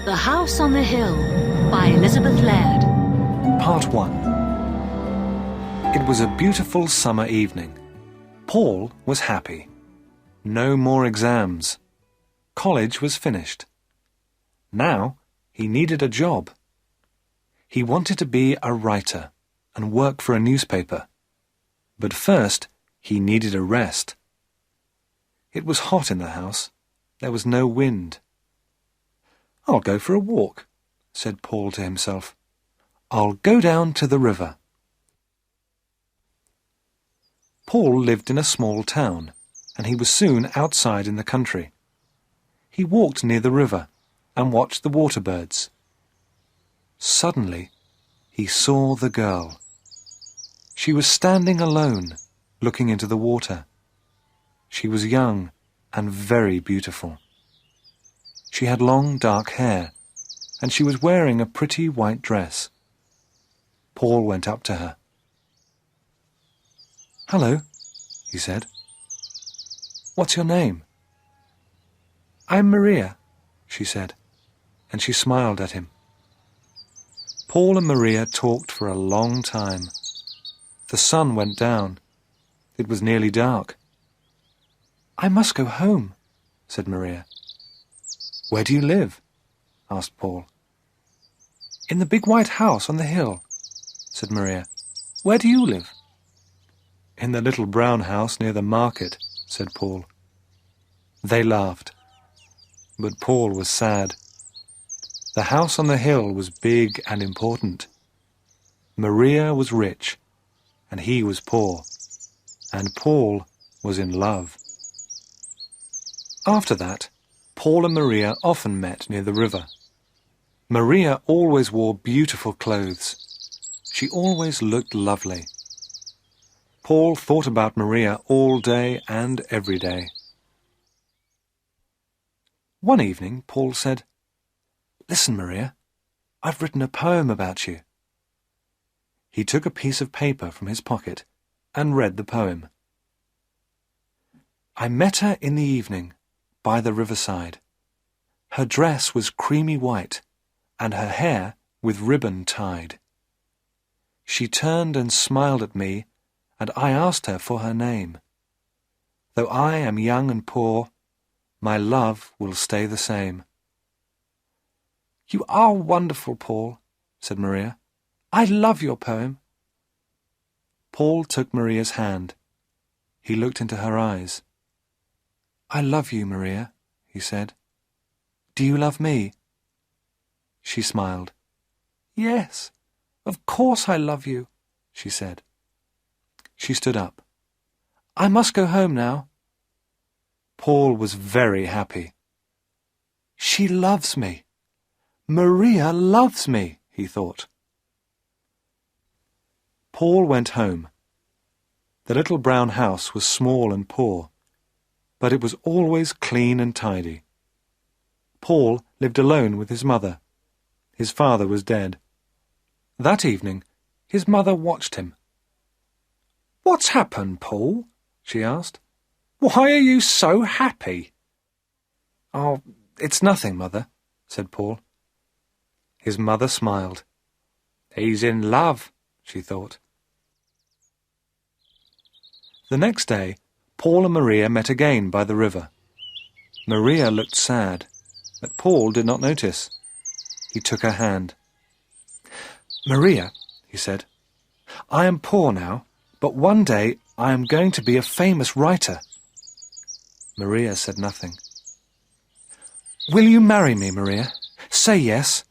The House on the Hill by Elizabeth Laird. Part 1. It was a beautiful summer evening. Paul was happy. No more exams. College was finished. Now he needed a job. He wanted to be a writer and work for a newspaper. But first he needed a rest. It was hot in the house. There was no wind. "I'll go for a walk," said Paul to himself. "I'll go down to the river." Paul lived in a small town, and he was soon outside in the country. He walked near the river and watched the water birds. Suddenly, he saw the girl. She was standing alone, looking into the water. She was young and very beautiful. She had long dark hair, and she was wearing a pretty white dress. Paul went up to her. "Hello," he said. "What's your name?" "I'm Maria," she said, and she smiled at him. Paul and Maria talked for a long time. The sun went down. It was nearly dark. "I must go home," said Maria. "Where do you live?" asked Paul. "In the big white house on the hill," said Maria. "Where do you live?" "In the little brown house near the market," said Paul. They laughed. But Paul was sad. The house on the hill was big and important. Maria was rich, and he was poor, and Paul was in love. After that, Paul and Maria often met near the river. Maria always wore beautiful clothes. She always looked lovely. Paul thought about Maria all day and every day. One evening, Paul said, "Listen, Maria, I've written a poem about you." He took a piece of paper from his pocket and read the poem. "I met her in the evening, by the riverside. Her dress was creamy white, and her hair with ribbon tied. She turned and smiled at me, and I asked her for her name. Though I am young and poor, my love will stay the same." "You are wonderful, Paul," said Maria. "I love your poem." Paul took Maria's hand. He looked into her eyes. "I love you, Maria," he said. "Do you love me?" She smiled. "Yes, of course I love you," she said. She stood up. "I must go home now." Paul was very happy. "She loves me. Maria loves me," he thought. Paul went home. The little brown house was small and poor, but it was always clean and tidy. Paul lived alone with his mother. His father was dead. That evening, his mother watched him. "What's happened, Paul?" she asked. "Why are you so happy?" "Oh, it's nothing, Mother," said Paul. His mother smiled. "He's in love," she thought. The next day, Paul and Maria met again by the river. Maria looked sad, but Paul did not notice. He took her hand. "Maria," he said, "I am poor now, but one day I am going to be a famous writer." Maria said nothing. "Will you marry me, Maria? Say yes.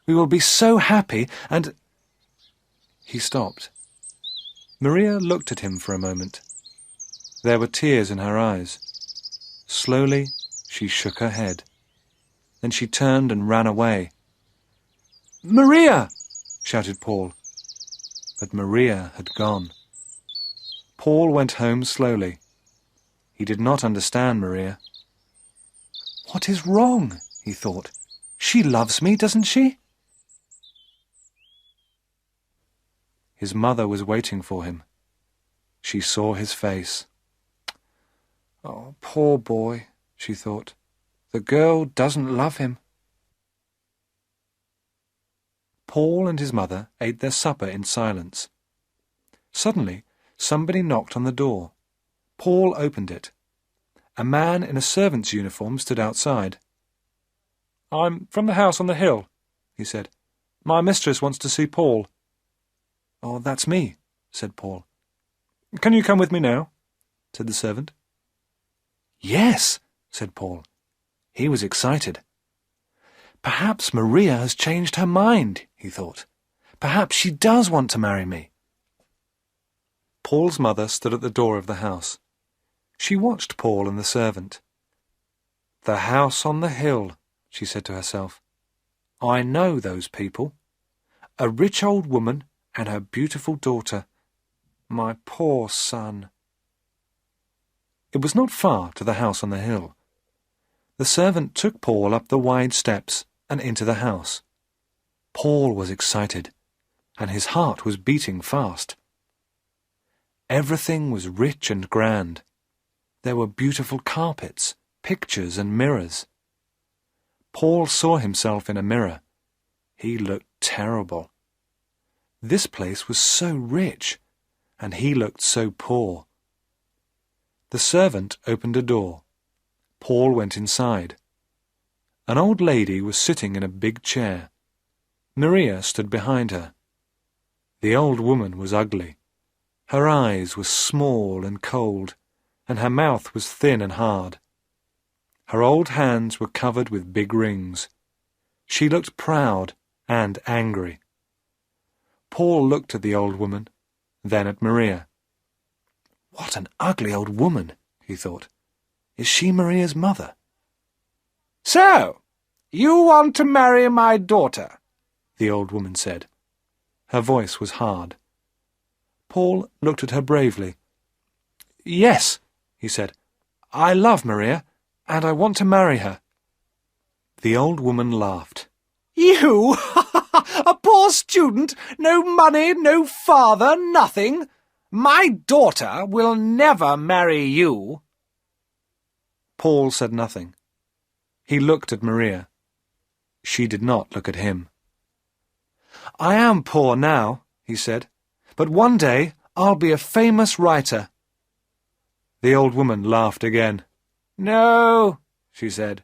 We will be so happy and—" He stopped. Maria looked at him for a moment. There were tears in her eyes. Slowly, she shook her head. Then she turned and ran away. "Maria!" shouted Paul. But Maria had gone. Paul went home slowly. He did not understand Maria. "What is wrong?" he thought. "She loves me, doesn't she?" His mother was waiting for him. She saw his face. "Oh, poor boy," she thought. "The girl doesn't love him." Paul and his mother ate their supper in silence. Suddenly, somebody knocked on the door. Paul opened it. A man in a servant's uniform stood outside. "I'm from the house on the hill," he said. "My mistress wants to see Paul." "Oh, that's me," said Paul. "Can you come with me now?" said the servant. "Yes," said Paul. He was excited. "Perhaps Maria has changed her mind," he thought. "Perhaps she does want to marry me." Paul's mother stood at the door of the house. She watched Paul and the servant. "The house on the hill," she said to herself. "I know those people. A rich old woman and her beautiful daughter. My poor son." It was not far to the house on the hill. The servant took Paul up the wide steps and into the house. Paul was excited, and his heart was beating fast. Everything was rich and grand. There were beautiful carpets, pictures and mirrors. Paul saw himself in a mirror. He looked terrible. This place was so rich, and he looked so poor. The servant opened a door. Paul went inside. An old lady was sitting in a big chair. Maria stood behind her. The old woman was ugly. Her eyes were small and cold, and her mouth was thin and hard. Her old hands were covered with big rings. She looked proud and angry. Paul looked at the old woman, then at Maria. "What an ugly old woman," he thought. "Is she Maria's mother?" "So, you want to marry my daughter?" the old woman said. Her voice was hard. Paul looked at her bravely. "Yes," he said. "I love Maria, and I want to marry her." The old woman laughed. "You? A poor student? No money, no father, nothing? My daughter will never marry you." Paul said nothing. He looked at Maria. She did not look at him. "I am poor now," he said, "but one day I'll be a famous writer." The old woman laughed again. "No," she said,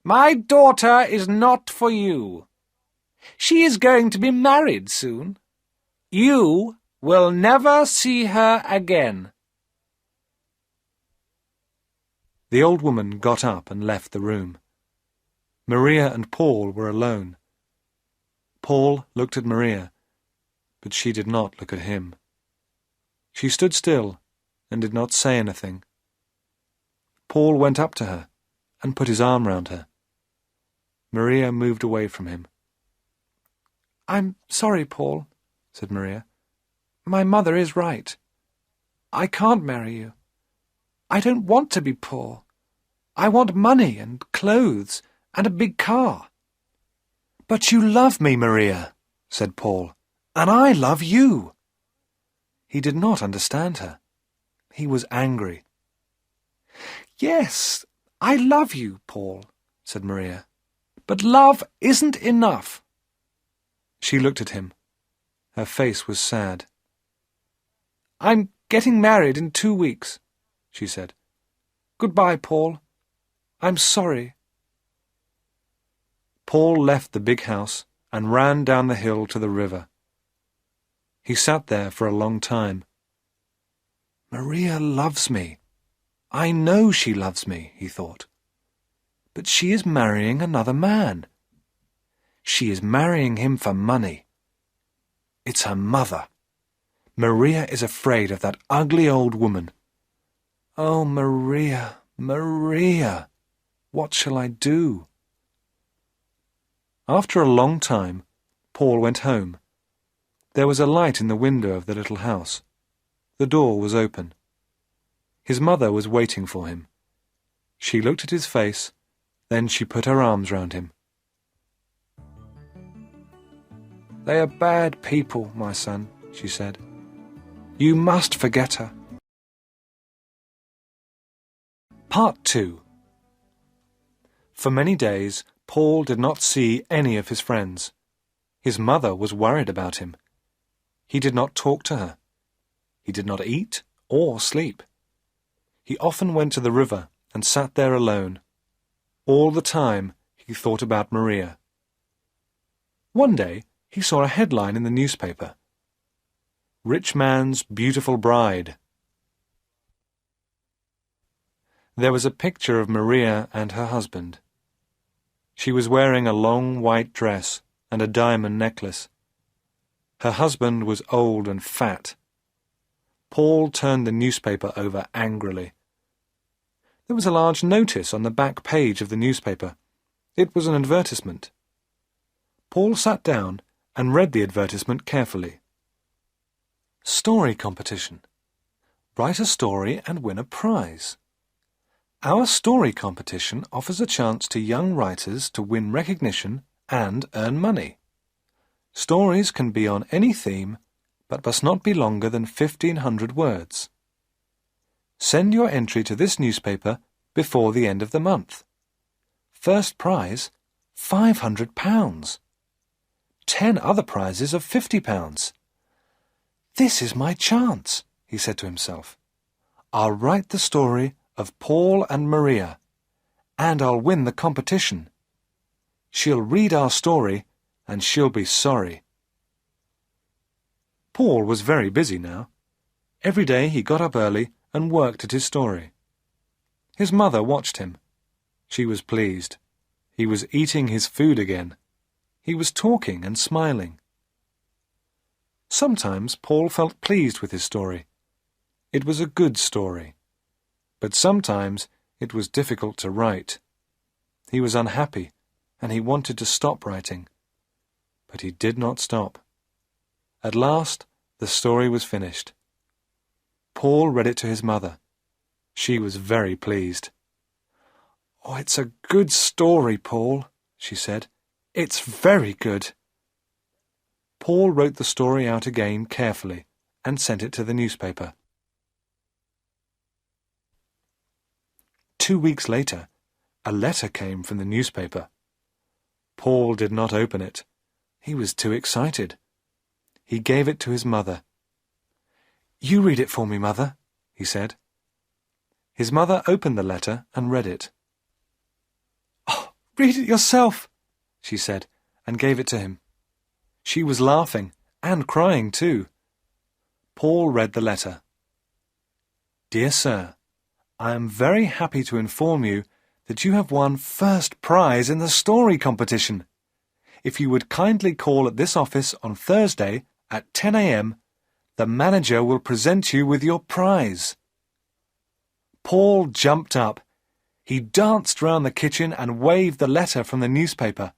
"my daughter is not for you. She is going to be married soon. You will never see her again." The old woman got up and left the room. Maria and Paul were alone. Paul looked at Maria, but she did not look at him. She stood still and did not say anything. Paul went up to her and put his arm round her. Maria moved away from him. "I'm sorry, Paul," said Maria. "My mother is right. I can't marry you. I don't want to be poor. I want money and clothes and a big car." "But you love me, Maria," said Paul, "and I love you." He did not understand her. He was angry. "Yes, I love you, Paul," said Maria. "But love isn't enough." She looked at him. Her face was sad. "I'm getting married in 2 weeks," she said. "Goodbye, Paul. I'm sorry." Paul left the big house and ran down the hill to the river. He sat there for a long time. "Maria loves me. I know she loves me," he thought. "But she is marrying another man. She is marrying him for money. It's her mother. Maria is afraid of that ugly old woman. Oh, Maria, Maria, what shall I do?" After a long time, Paul went home. There was a light in the window of the little house. The door was open. His mother was waiting for him. She looked at his face, then she put her arms round him. "They are bad people, my son," she said. "You must forget her." Part 2. For many days, Paul did not see any of his friends. His mother was worried about him. He did not talk to her. He did not eat or sleep. He often went to the river and sat there alone. All the time he thought about Maria. One day he saw a headline in the newspaper. Rich Man's Beautiful Bride. There was a picture of Maria and her husband. She was wearing a long white dress and a diamond necklace. Her husband was old and fat. Paul turned the newspaper over angrily. There was a large notice on the back page of the newspaper. It was an advertisement. Paul sat down and read the advertisement carefully. Story competition. Write a story and win a prize. Our story competition offers a chance to young writers to win recognition and earn money. Stories can be on any theme, but must not be longer than 1,500 words. Send your entry to this newspaper before the end of the month. First prize, £500. 10 other prizes of £50. This is my chance, he said to himself. I'll write the story of Paul and Maria, and I'll win the competition. She'll read our story, and she'll be sorry. Paul was very busy now. Every day he got up early and worked at his story. His mother watched him. She was pleased. He was eating his food again. He was talking and smiling. Sometimes Paul felt pleased with his story. It was a good story. But sometimes it was difficult to write. He was unhappy, and he wanted to stop writing. But he did not stop. At last, the story was finished. Paul read it to his mother. She was very pleased. "Oh, it's a good story, Paul," she said. "It's very good." Paul wrote the story out again carefully and sent it to the newspaper. 2 weeks later, a letter came from the newspaper. Paul did not open it. He was too excited. He gave it to his mother. "You read it for me, Mother," he said. His mother opened the letter and read it. "Oh, read it yourself," she said, and gave it to him. She was laughing and crying too. Paul read the letter. "Dear Sir, I am very happy to inform you that you have won first prize in the story competition. If you would kindly call at this office on Thursday at 10 a.m., the manager will present you with your prize." Paul jumped up. He danced round the kitchen and waved the letter from the newspaper.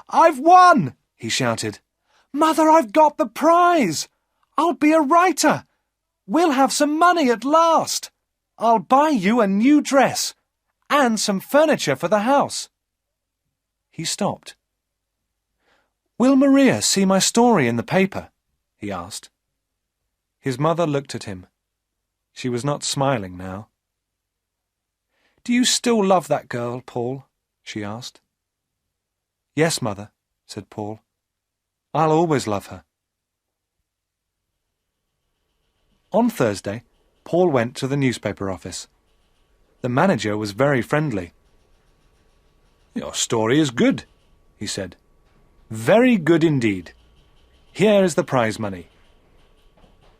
"I've won!" he shouted. "Mother, I've got the prize! I'll be a writer! We'll have some money at last! I'll buy you a new dress and some furniture for the house." He stopped. "Will Maria see my story in the paper?" he asked. His mother looked at him. She was not smiling now. "Do you still love that girl, Paul?" she asked. "Yes, Mother," said Paul. "I'll always love her." On Thursday, Paul went to the newspaper office. The manager was very friendly. "Your story is good," he said. "Very good indeed. Here is the prize money."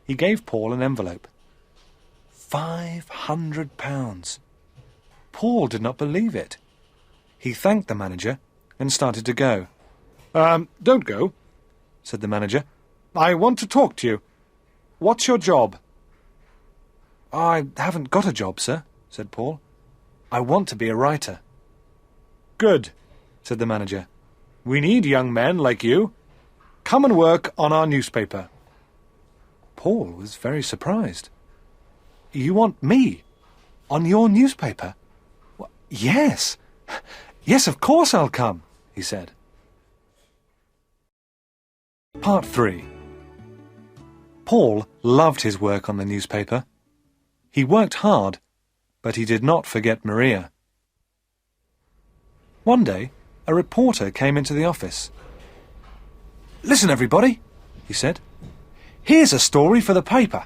He gave Paul an envelope. £500. Paul did not believe it. He thanked the manager and started to go. Don't go," said the manager. "I want to talk to you. What's your job?" "I haven't got a job, sir," said Paul. "I want to be a writer." "Good," said the manager. "We need young men like you. Come and work on our newspaper." Paul was very surprised. "You want me? On your newspaper?" "Yes. Yes, of course I'll come," he said. Part 3. Paul loved his work on the newspaper. He worked hard, but he did not forget Maria. One day, a reporter came into the office. Listen, everybody, he said. Here's a story for the paper.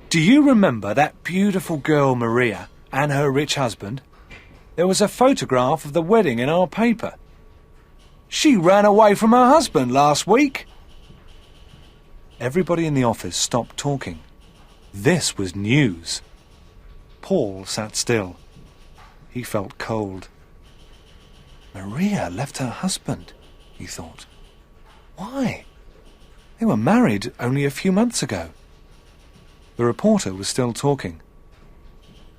Do you remember that beautiful girl Maria and her rich husband? There was a photograph of the wedding in our paper. She ran away from her husband last week. Everybody in the office stopped talking. This was news. Paul sat still. He felt cold. Maria left her husband, he thought. Why? They were married only a few months ago. The reporter was still talking.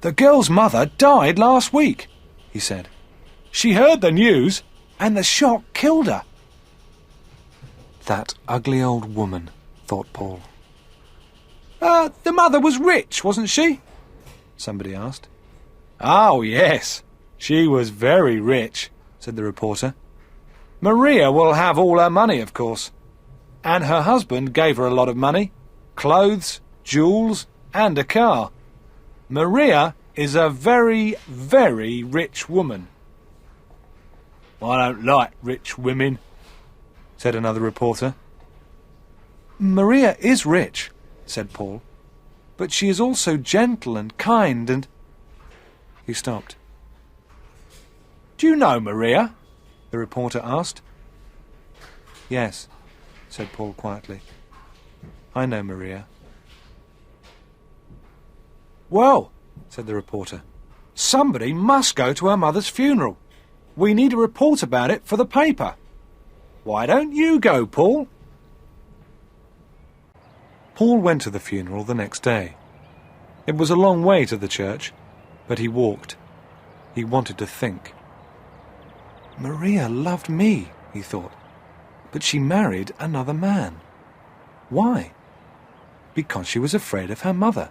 The girl's mother died last week, he said. She heard the news, and the shock killed her. That ugly old woman, thought Paul. The mother was rich, wasn't she? Somebody asked. Oh, yes. She was very rich, said the reporter. Maria will have all her money, of course. And her husband gave her a lot of money, clothes, jewels, and a car. Maria is a very, very rich woman. I don't like rich women, said another reporter. Maria is rich, said Paul, but she is also gentle and kind and... He stopped. Do you know Maria? The reporter asked. Yes, said Paul quietly. I know Maria. Well, said the reporter, somebody must go to her mother's funeral. We need a report about it for the paper. Why don't you go, Paul? Paul went to the funeral the next day. It was a long way to the church, but he walked. He wanted to think. Maria loved me, he thought, but she married another man. Why? Because she was afraid of her mother.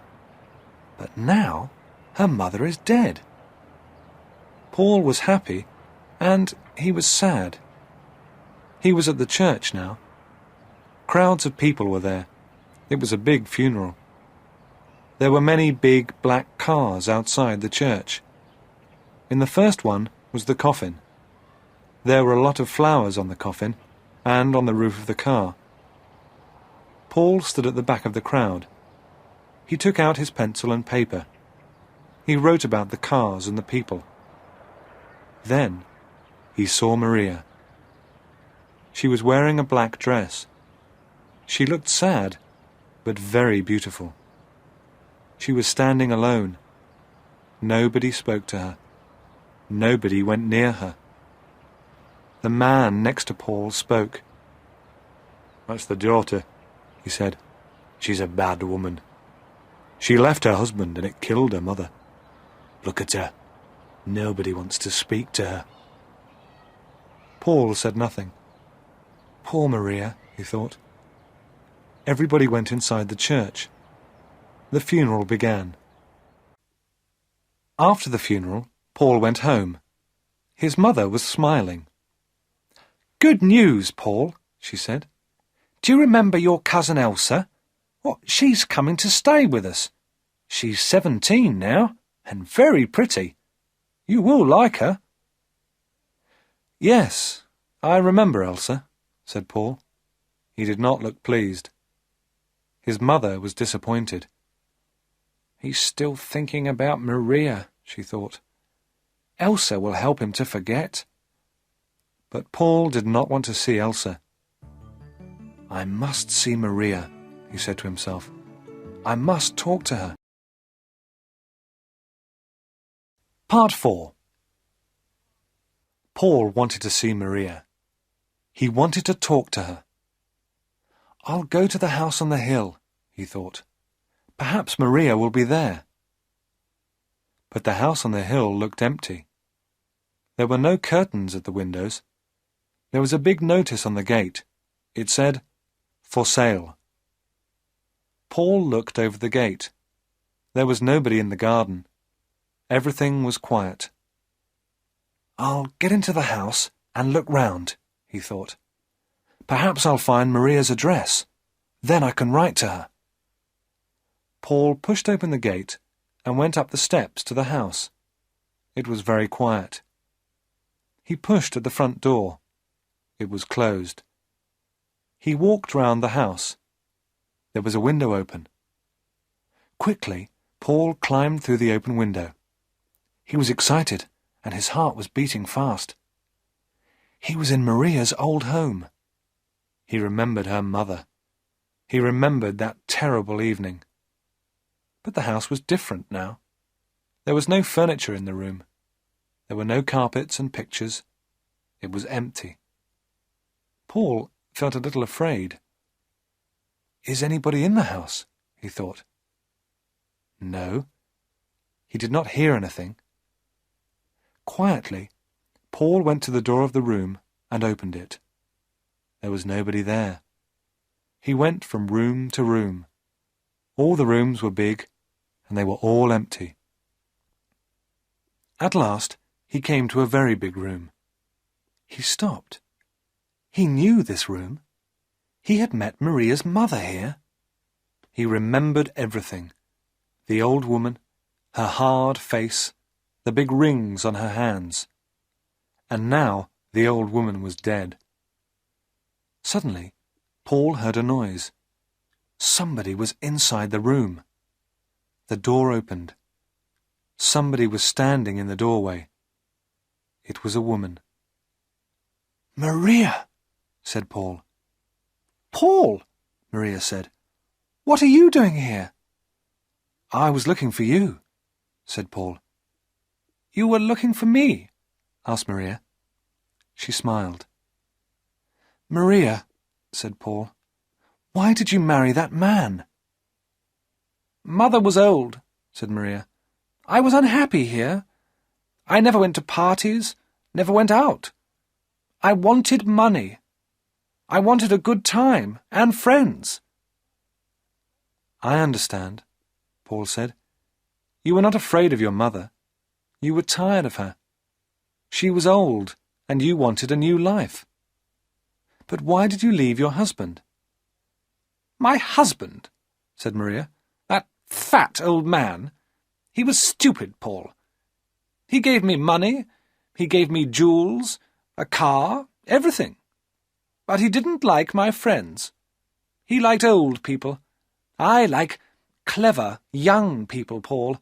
But now her mother is dead. Paul was happy, and he was sad. He was at the church now. Crowds of people were there. It was a big funeral. There were many big black cars outside the church. In the first one was the coffin. There were a lot of flowers on the coffin and on the roof of the car. Paul stood at the back of the crowd. He took out his pencil and paper. He wrote about the cars and the people. Then he saw Maria. She was wearing a black dress. She looked sad, but very beautiful. She was standing alone. Nobody spoke to her. Nobody went near her. The man next to Paul spoke. "That's the daughter," he said. "She's a bad woman. She left her husband and it killed her mother. Look at her. Nobody wants to speak to her." Paul said nothing. Poor Maria, he thought. Everybody went inside the church. The funeral began. After the funeral, Paul went home. His mother was smiling. "Good news, Paul," she said. "Do you remember your cousin Elsa? Well, she's coming to stay with us. She's 17 now, and very pretty. You will like her." "Yes, I remember Elsa," said Paul. He did not look pleased. His mother was disappointed. "He's still thinking about Maria," she thought. "Elsa will help him to forget." But Paul did not want to see Elsa. "I must see Maria," he said to himself. "I must talk to her." Part 4. Paul wanted to see Maria. He wanted to talk to her. "I'll go to the house on the hill," he thought. "Perhaps Maria will be there." But the house on the hill looked empty. There were no curtains at the windows. There was a big notice on the gate. It said, "For sale." Paul looked over the gate. There was nobody in the garden. Everything was quiet. "I'll get into the house and look round," he thought. "Perhaps I'll find Maria's address. Then I can write to her." Paul pushed open the gate and went up the steps to the house. It was very quiet. He pushed at the front door. It was closed. He walked round the house. There was a window open. Quickly, Paul climbed through the open window. He was excited, and his heart was beating fast. He was in Maria's old home. He remembered her mother. He remembered that terrible evening. But the house was different now. There was no furniture in the room. There were no carpets and pictures. It was empty. Paul felt a little afraid. Is anybody in the house? He thought. No. He did not hear anything. Quietly, Paul went to the door of the room and opened it. There was nobody there. He went from room to room. All the rooms were big, and they were all empty. At last, he came to a very big room. He stopped. He knew this room. He had met Maria's mother here. He remembered everything. The old woman, her hard face, the big rings on her hands. And now the old woman was dead. Suddenly, Paul heard a noise. Somebody was inside the room. The door opened. Somebody was standing in the doorway. It was a woman. "Maria," said Paul. "Paul," Maria said, "what are you doing here?" "I was looking for you," said Paul. "You were looking for me?" asked Maria. She smiled. "Maria," said Paul, "why did you marry that man?" "Mother was old," said Maria. "I was unhappy here. I never went to parties, never went out. I wanted money. I wanted a good time and friends." "I understand," Paul said. "You were not afraid of your mother. You were tired of her. She was old, and you wanted a new life. But why did you leave your husband?" "My husband," said Maria. "That fat old man. He was stupid, Paul. He gave me money, he gave me jewels, a car, everything. But he didn't like my friends. He liked old people. I like clever, young people, Paul.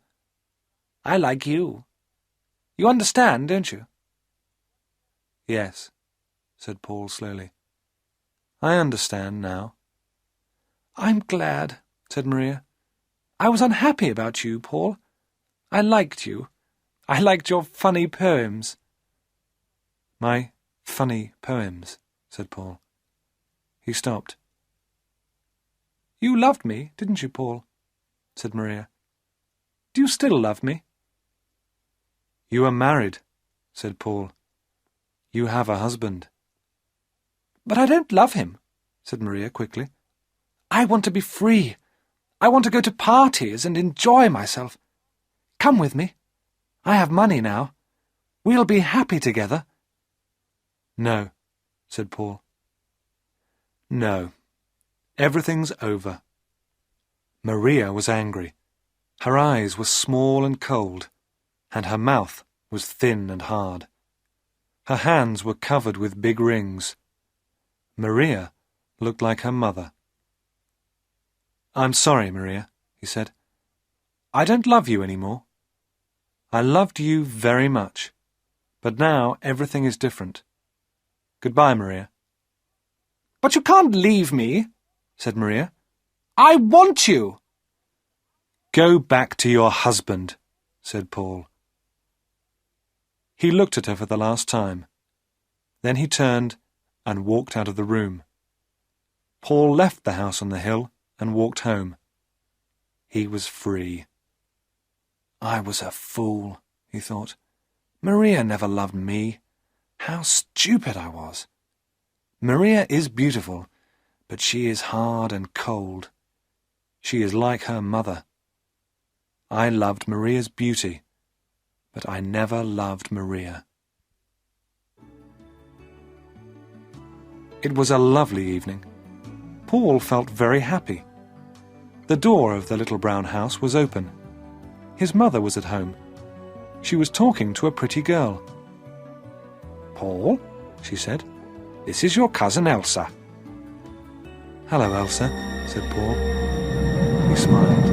I like you. You understand, don't you?" "Yes," said Paul slowly. "I understand now." "I'm glad," said Maria. "I was unhappy about you, Paul. I liked you. I liked your funny poems." "My funny poems," said Paul. He stopped. "You loved me, didn't you, Paul?" said Maria. "Do you still love me?" "You are married," said Paul. "You have a husband." "But I don't love him," said Maria quickly. "I want to be free. I want to go to parties and enjoy myself. Come with me. I have money now. We'll be happy together." "No," said Paul. "No. Everything's over." Maria was angry. Her eyes were small and cold, and her mouth was thin and hard. Her hands were covered with big rings. Maria looked like her mother. "I'm sorry, Maria," he said. "I don't love you any more. I loved you very much, but now everything is different. Goodbye, Maria." "But you can't leave me," said Maria. "I want you." "Go back to your husband," said Paul. He looked at her for the last time. Then he turned and walked out of the room. Paul left the house on the hill and walked home. He was free. "I was a fool," he thought. "Maria never loved me. How stupid I was. Maria is beautiful, but she is hard and cold. She is like her mother. I loved Maria's beauty, but I never loved Maria." It was a lovely evening. Paul felt very happy. The door of the little brown house was open. His mother was at home. She was talking to a pretty girl. "Paul," she said, "this is your cousin Elsa." "Hello, Elsa," said Paul. He smiled.